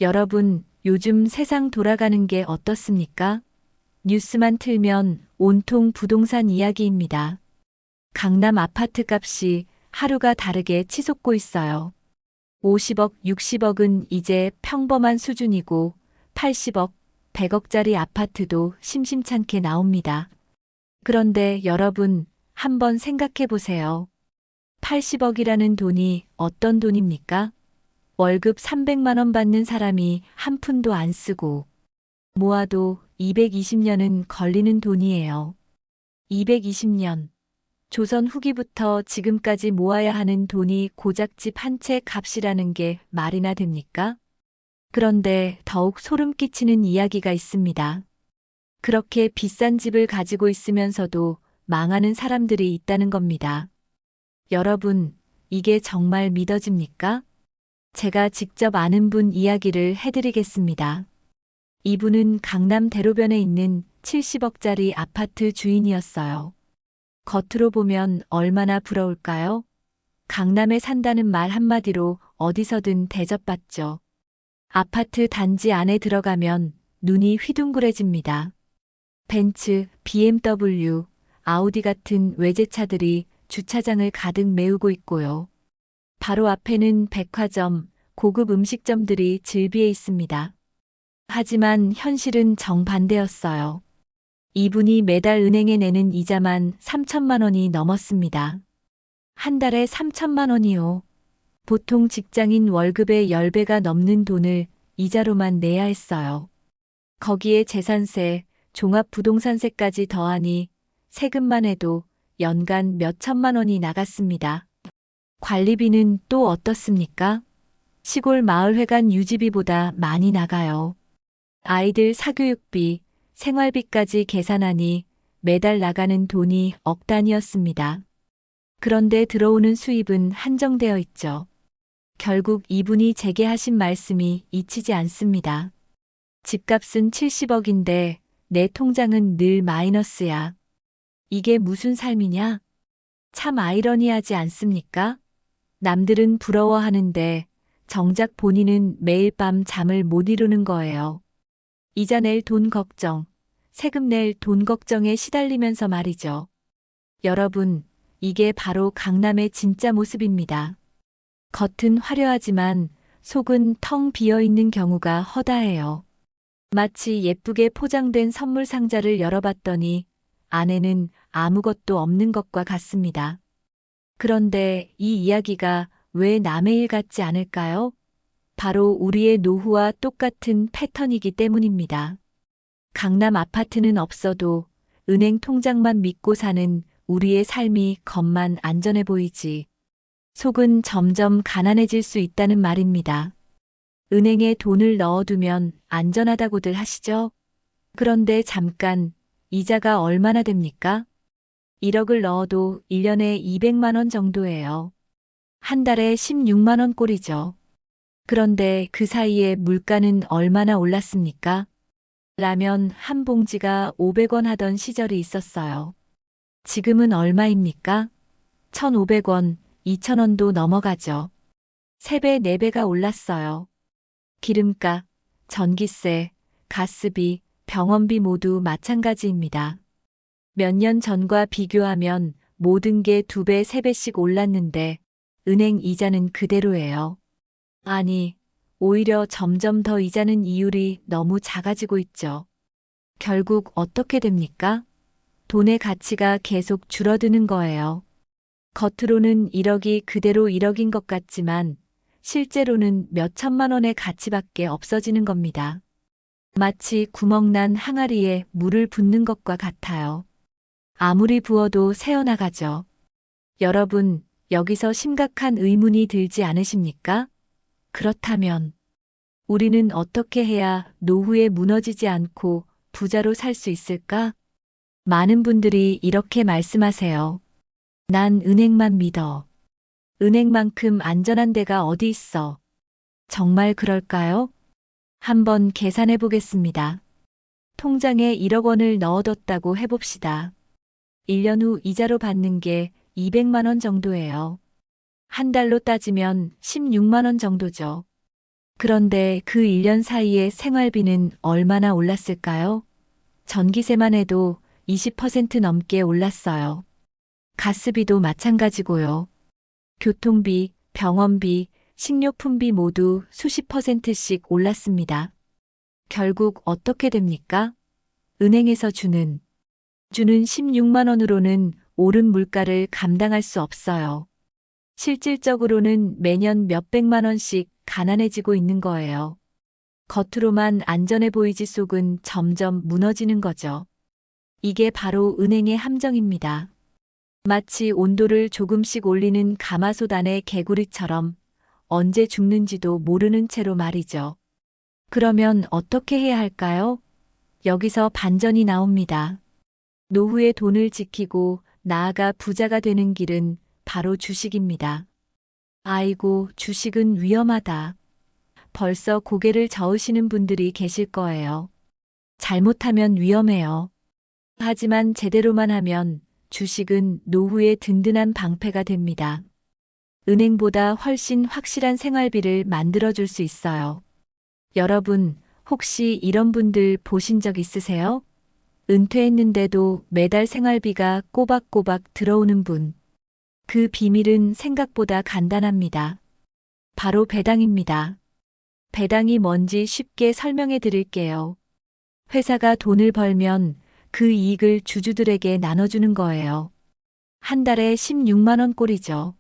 여러분, 요즘 세상 돌아가는 게 어떻습니까? 뉴스만 틀면 온통 부동산 이야기입니다. 강남 아파트 값이 하루가 다르게 치솟고 있어요. 50억, 60억은 이제 평범한 수준이고 80억, 100억짜리 아파트도 심심찮게 나옵니다. 그런데 여러분, 한번 생각해 보세요. 80억이라는 돈이 어떤 돈입니까? 월급 300만 원 받는 사람이 한 푼도 안 쓰고 모아도 220년은 걸리는 돈이에요. 220년. 조선 후기부터 지금까지 모아야 하는 돈이 고작 집 한 채 값이라는 게 말이나 됩니까? 그런데 더욱 소름 끼치는 이야기가 있습니다. 그렇게 비싼 집을 가지고 있으면서도 망하는 사람들이 있다는 겁니다. 여러분, 이게 정말 믿어집니까? 제가 직접 아는 분 이야기를 해드리겠습니다. 이분은 강남 대로변에 있는 70억짜리 아파트 주인이었어요. 겉으로 보면 얼마나 부러울까요? 강남에 산다는 말 한마디로 어디서든 대접받죠. 아파트 단지 안에 들어가면 눈이 휘둥그레집니다. 벤츠, BMW, 아우디 같은 외제차들이 주차장을 가득 메우고 있고요. 바로 앞에는 백화점, 고급 음식점들이 즐비해 있습니다. 하지만 현실은 정반대였어요. 이분이 매달 은행에 내는 이자만 3천만 원이 넘었습니다. 한 달에 3천만 원이요. 보통 직장인 월급의 10배가 넘는 돈을 이자로만 내야 했어요. 거기에 재산세, 종합부동산세까지 더하니 세금만 해도 연간 몇 천만 원이 나갔습니다. 관리비는 또 어떻습니까? 시골 마을회관 유지비보다 많이 나가요. 아이들 사교육비, 생활비까지 계산하니 매달 나가는 돈이 억 단위였습니다. 그런데 들어오는 수입은 한정되어 있죠. 결국 이분이 제게 하신 말씀이 잊히지 않습니다. 집값은 70억인데 내 통장은 늘 마이너스야. 이게 무슨 삶이냐? 참 아이러니하지 않습니까? 남들은 부러워하는데 정작 본인은 매일 밤 잠을 못 이루는 거예요. 이자 낼 돈 걱정, 세금 낼 돈 걱정에 시달리면서 말이죠. 여러분, 이게 바로 강남의 진짜 모습입니다. 겉은 화려하지만 속은 텅 비어 있는 경우가 허다해요. 마치 예쁘게 포장된 선물 상자를 열어봤더니 안에는 아무것도 없는 것과 같습니다. 그런데 이 이야기가 왜 남의 일 같지 않을까요? 바로 우리의 노후와 똑같은 패턴이기 때문입니다. 강남 아파트는 없어도 은행 통장만 믿고 사는 우리의 삶이 겉만 안전해 보이지 속은 점점 가난해질 수 있다는 말입니다. 은행에 돈을 넣어두면 안전하다고들 하시죠? 그런데 잠깐, 이자가 얼마나 됩니까? 1억을 넣어도 1년에 200만 원 정도예요. 한 달에 16만 원 꼴이죠. 그런데 그 사이에 물가는 얼마나 올랐습니까? 라면 한 봉지가 500원 하던 시절이 있었어요. 지금은 얼마입니까? 1,500원, 2,000원도 넘어가죠. 3배, 4배가 올랐어요. 기름값, 전기세, 가스비, 병원비 모두 마찬가지입니다. 몇 년 전과 비교하면 모든 게 2배, 3배씩 올랐는데 은행 이자는 그대로예요. 아니, 오히려 점점 더 이자는 이율이 너무 작아지고 있죠. 결국 어떻게 됩니까? 돈의 가치가 계속 줄어드는 거예요. 겉으로는 1억이 그대로 1억인 것 같지만 실제로는 몇 천만 원의 가치밖에 없어지는 겁니다. 마치 구멍난 항아리에 물을 붓는 것과 같아요. 아무리 부어도 새어나가죠. 여러분, 여기서 심각한 의문이 들지 않으십니까? 그렇다면 우리는 어떻게 해야 노후에 무너지지 않고 부자로 살 수 있을까? 많은 분들이 이렇게 말씀하세요. 난 은행만 믿어. 은행만큼 안전한 데가 어디 있어? 정말 그럴까요? 한번 계산해 보겠습니다. 통장에 1억 원을 넣어뒀다고 해봅시다. 1년 후 이자로 받는 게 200만 원 정도예요. 한 달로 따지면 16만 원 정도죠. 그런데 그 1년 사이에 생활비는 얼마나 올랐을까요? 전기세만 해도 20% 넘게 올랐어요. 가스비도 마찬가지고요. 교통비, 병원비, 식료품비 모두 수십 %씩 올랐습니다. 결국 어떻게 됩니까? 은행에서 주는 16만 원으로는 오른 물가를 감당할 수 없어요. 실질적으로는 매년 몇백만 원씩 가난해지고 있는 거예요. 겉으로만 안전해 보이지 속은 점점 무너지는 거죠. 이게 바로 은행의 함정입니다. 마치 온도를 조금씩 올리는 가마솥 안의 개구리처럼 언제 죽는지도 모르는 채로 말이죠. 그러면 어떻게 해야 할까요? 여기서 반전이 나옵니다. 노후의 돈을 지키고 나아가 부자가 되는 길은 바로 주식입니다. 아이고, 주식은 위험하다. 벌써 고개를 저으시는 분들이 계실 거예요. 잘못하면 위험해요. 하지만 제대로만 하면 주식은 노후의 든든한 방패가 됩니다. 은행보다 훨씬 확실한 생활비를 만들어줄 수 있어요. 여러분, 혹시 이런 분들 보신 적 있으세요? 은퇴했는데도 매달 생활비가 꼬박꼬박 들어오는 분. 그 비밀은 생각보다 간단합니다. 바로 배당입니다. 배당이 뭔지 쉽게 설명해 드릴게요. 회사가 돈을 벌면 그 이익을 주주들에게 나눠주는 거예요. 한 달에 16만 원 꼴이죠.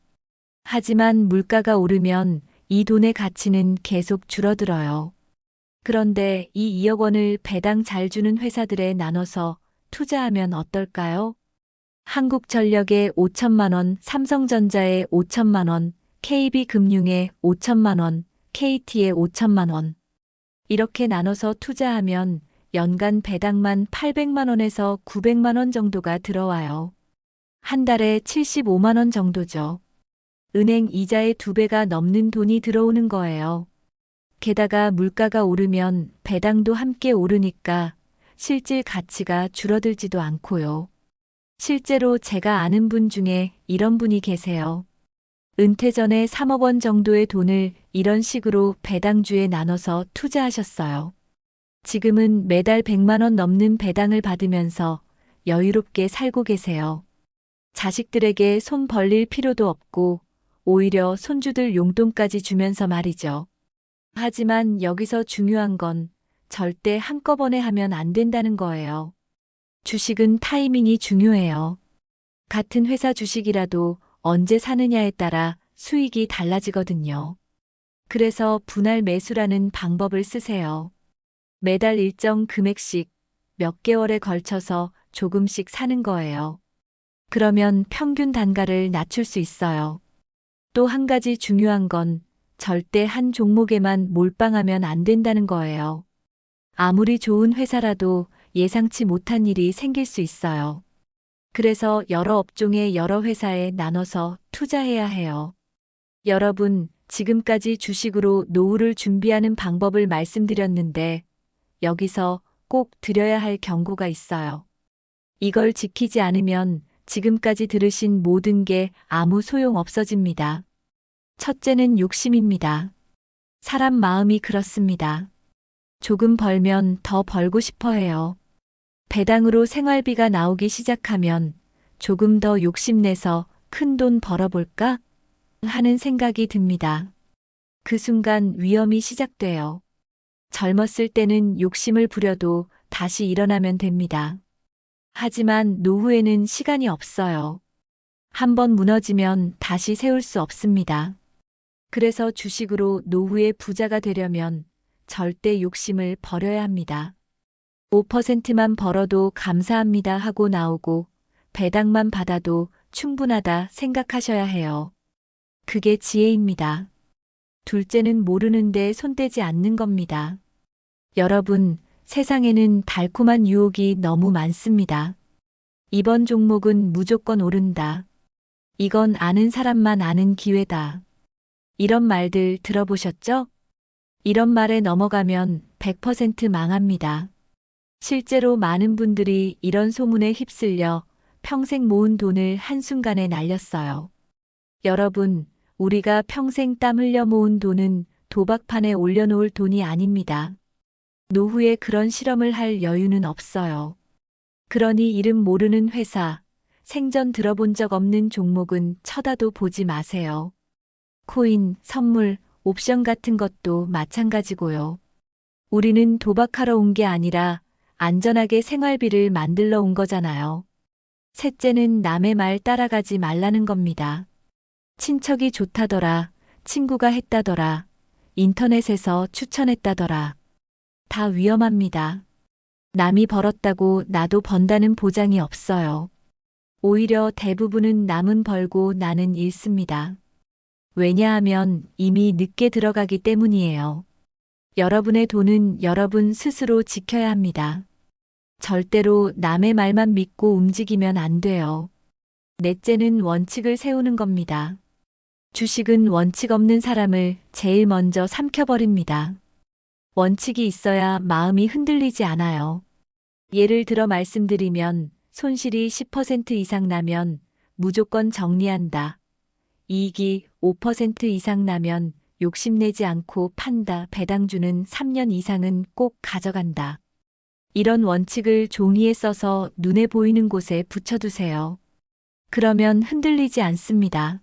하지만 물가가 오르면 이 돈의 가치는 계속 줄어들어요. 그런데 이 2억 원을 배당 잘 주는 회사들에 나눠서 투자하면 어떨까요? 한국전력에 5천만 원, 삼성전자에 5천만 원, KB금융에 5천만 원, KT에 5천만 원. 이렇게 나눠서 투자하면 연간 배당만 800만 원에서 900만 원 정도가 들어와요. 한 달에 75만 원 정도죠. 은행 이자의 2배가 넘는 돈이 들어오는 거예요. 게다가 물가가 오르면 배당도 함께 오르니까 실질 가치가 줄어들지도 않고요. 실제로 제가 아는 분 중에 이런 분이 계세요. 은퇴 전에 3억 원 정도의 돈을 이런 식으로 배당주에 나눠서 투자하셨어요. 지금은 매달 100만 원 넘는 배당을 받으면서 여유롭게 살고 계세요. 자식들에게 손 벌릴 필요도 없고 오히려 손주들 용돈까지 주면서 말이죠. 하지만 여기서 중요한 건 절대 한꺼번에 하면 안 된다는 거예요. 주식은 타이밍이 중요해요. 같은 회사 주식이라도 언제 사느냐에 따라 수익이 달라지거든요. 그래서 분할 매수라는 방법을 쓰세요. 매달 일정 금액씩 몇 개월에 걸쳐서 조금씩 사는 거예요. 그러면 평균 단가를 낮출 수 있어요. 또 한 가지 중요한 건 절대 한 종목에만 몰빵하면 안 된다는 거예요. 아무리 좋은 회사라도 예상치 못한 일이 생길 수 있어요. 그래서 여러 업종의 여러 회사에 나눠서 투자해야 해요. 여러분, 지금까지 주식으로 노후를 준비하는 방법을 말씀드렸는데 여기서 꼭 드려야 할 경고가 있어요. 이걸 지키지 않으면 지금까지 들으신 모든 게 아무 소용 없어집니다. 첫째는 욕심입니다. 사람 마음이 그렇습니다. 조금 벌면 더 벌고 싶어 해요. 배당으로 생활비가 나오기 시작하면 조금 더 욕심내서 큰 돈 벌어볼까? 하는 생각이 듭니다. 그 순간 위험이 시작돼요. 젊었을 때는 욕심을 부려도 다시 일어나면 됩니다. 하지만 노후에는 시간이 없어요. 한번 무너지면 다시 세울 수 없습니다. 그래서 주식으로 노후의 부자가 되려면 절대 욕심을 버려야 합니다. 5%만 벌어도 감사합니다 하고 나오고 배당만 받아도 충분하다 생각하셔야 해요. 그게 지혜입니다. 둘째는 모르는데 손대지 않는 겁니다. 여러분, 세상에는 달콤한 유혹이 너무 많습니다. 이번 종목은 무조건 오른다. 이건 아는 사람만 아는 기회다. 이런 말들 들어보셨죠? 이런 말에 넘어가면 100% 망합니다. 실제로 많은 분들이 이런 소문에 휩쓸려 평생 모은 돈을 한순간에 날렸어요. 여러분, 우리가 평생 땀 흘려 모은 돈은 도박판에 올려놓을 돈이 아닙니다. 노후에 그런 실험을 할 여유는 없어요. 그러니 이름 모르는 회사, 생전 들어본 적 없는 종목은 쳐다도 보지 마세요. 코인, 선물, 옵션 같은 것도 마찬가지고요. 우리는 도박하러 온 게 아니라 안전하게 생활비를 만들러 온 거잖아요. 셋째는 남의 말 따라가지 말라는 겁니다. 친척이 좋다더라, 친구가 했다더라, 인터넷에서 추천했다더라. 다 위험합니다. 남이 벌었다고 나도 번다는 보장이 없어요. 오히려 대부분은 남은 벌고 나는 잃습니다. 왜냐하면 이미 늦게 들어가기 때문이에요. 여러분의 돈은 여러분 스스로 지켜야 합니다. 절대로 남의 말만 믿고 움직이면 안 돼요. 넷째는 원칙을 세우는 겁니다. 주식은 원칙 없는 사람을 제일 먼저 삼켜버립니다. 원칙이 있어야 마음이 흔들리지 않아요. 예를 들어 말씀드리면 손실이 10% 이상 나면 무조건 정리한다. 이익이 5% 이상 나면 욕심내지 않고 판다. 배당주는 3년 이상은 꼭 가져간다. 이런 원칙을 종이에 써서 눈에 보이는 곳에 붙여두세요. 그러면 흔들리지 않습니다.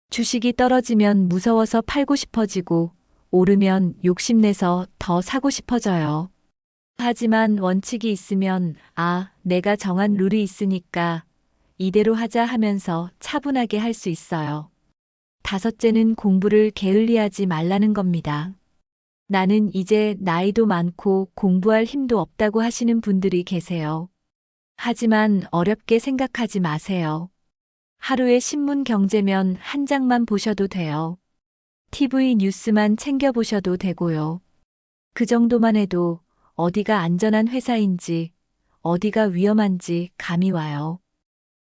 주식이 떨어지면 무서워서 팔고 싶어지고 오르면 욕심내서 더 사고 싶어져요. 하지만 원칙이 있으면 내가 정한 룰이 있으니까 이대로 하자 하면서 차분하게 할 수 있어요. 다섯째는 공부를 게을리하지 말라는 겁니다. 나는 이제 나이도 많고 공부할 힘도 없다고 하시는 분들이 계세요. 하지만 어렵게 생각하지 마세요. 하루에 신문 경제면 한 장만 보셔도 돼요. TV 뉴스만 챙겨보셔도 되고요. 그 정도만 해도 어디가 안전한 회사인지, 어디가 위험한지 감이 와요.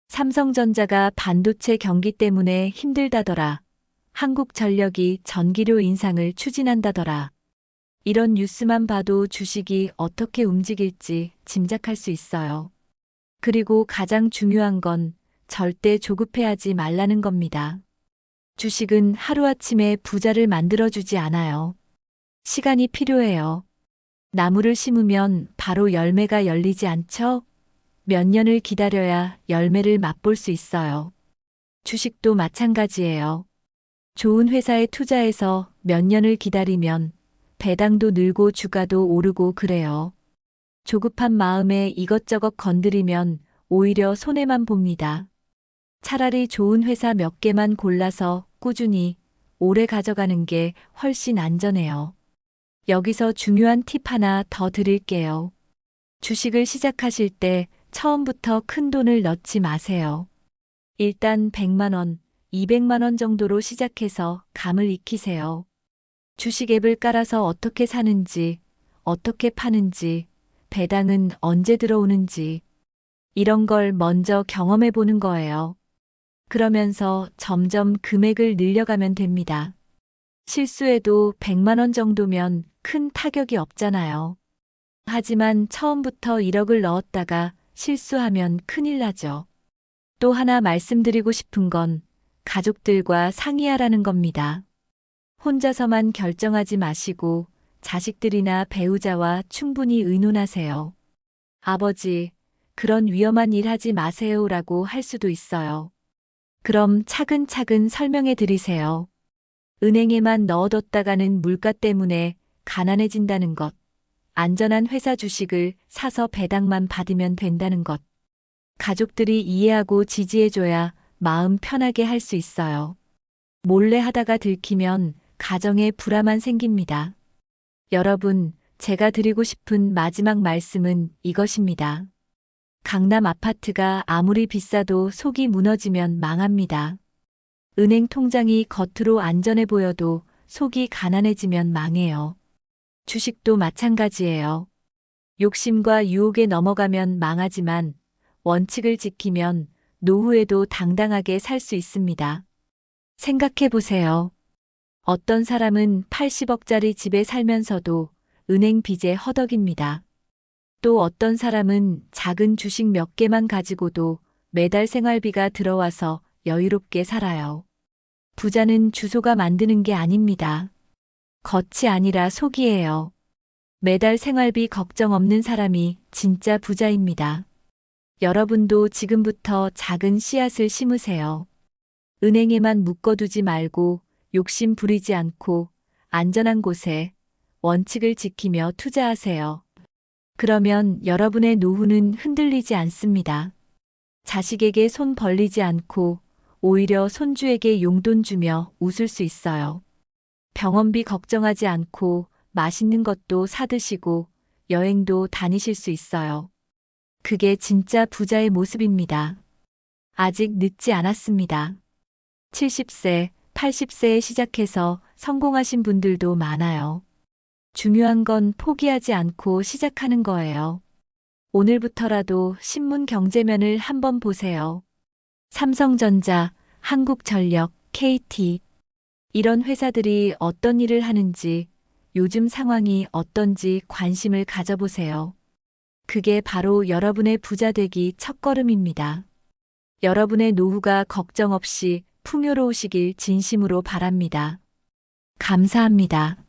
삼성전자가 반도체 경기 때문에 힘들다더라. 한국전력이 전기료 인상을 추진한다더라. 이런 뉴스만 봐도 주식이 어떻게 움직일지 짐작할 수 있어요. 그리고 가장 중요한 건 절대 조급해하지 말라는 겁니다. 주식은 하루아침에 부자를 만들어주지 않아요. 시간이 필요해요. 나무를 심으면 바로 열매가 열리지 않죠? 몇 년을 기다려야 열매를 맛볼 수 있어요. 주식도 마찬가지예요. 좋은 회사에 투자해서 몇 년을 기다리면 배당도 늘고 주가도 오르고 그래요. 조급한 마음에 이것저것 건드리면 오히려 손해만 봅니다. 차라리 좋은 회사 몇 개만 골라서 꾸준히 오래 가져가는 게 훨씬 안전해요. 여기서 중요한 팁 하나 더 드릴게요. 주식을 시작하실 때 처음부터 큰 돈을 넣지 마세요. 일단 100만 원, 200만 원 정도로 시작해서 감을 익히세요. 주식 앱을 깔아서 어떻게 사는지, 어떻게 파는지, 배당은 언제 들어오는지, 이런 걸 먼저 경험해 보는 거예요. 그러면서 점점 금액을 늘려가면 됩니다. 실수해도 100만 원 정도면 큰 타격이 없잖아요. 하지만 처음부터 1억을 넣었다가 실수하면 큰일 나죠. 또 하나 말씀드리고 싶은 건 가족들과 상의하라는 겁니다. 혼자서만 결정하지 마시고 자식들이나 배우자와 충분히 의논하세요. 아버지, 그런 위험한 일 하지 마세요라고 할 수도 있어요. 그럼 차근차근 설명해 드리세요. 은행에만 넣어뒀다가는 물가 때문에 가난해진다는 것, 안전한 회사 주식을 사서 배당만 받으면 된다는 것. 가족들이 이해하고 지지해줘야 마음 편하게 할 수 있어요. 몰래 하다가 들키면 가정에 불화만 생깁니다. 여러분, 제가 드리고 싶은 마지막 말씀은 이것입니다. 강남 아파트가 아무리 비싸도 속이 무너지면 망합니다. 은행 통장이 겉으로 안전해 보여도 속이 가난해지면 망해요. 주식도 마찬가지예요. 욕심과 유혹에 넘어가면 망하지만 원칙을 지키면 노후에도 당당하게 살 수 있습니다. 생각해 보세요. 어떤 사람은 80억짜리 집에 살면서도 은행 빚에 허덕입니다. 또 어떤 사람은 작은 주식 몇 개만 가지고도 매달 생활비가 들어와서 여유롭게 살아요. 부자는 주소가 만드는 게 아닙니다. 겉이 아니라 속이에요. 매달 생활비 걱정 없는 사람이 진짜 부자입니다. 여러분도 지금부터 작은 씨앗을 심으세요. 은행에만 묶어두지 말고 욕심 부리지 않고 안전한 곳에 원칙을 지키며 투자하세요. 그러면 여러분의 노후는 흔들리지 않습니다. 자식에게 손 벌리지 않고 오히려 손주에게 용돈 주며 웃을 수 있어요. 병원비 걱정하지 않고 맛있는 것도 사드시고 여행도 다니실 수 있어요. 그게 진짜 부자의 모습입니다. 아직 늦지 않았습니다. 70세, 80세에 시작해서 성공하신 분들도 많아요. 중요한 건 포기하지 않고 시작하는 거예요. 오늘부터라도 신문 경제면을 한번 보세요. 삼성전자, 한국전력, KT. 이런 회사들이 어떤 일을 하는지, 요즘 상황이 어떤지 관심을 가져보세요. 그게 바로 여러분의 부자 되기 첫걸음입니다. 여러분의 노후가 걱정 없이 풍요로우시길 진심으로 바랍니다. 감사합니다.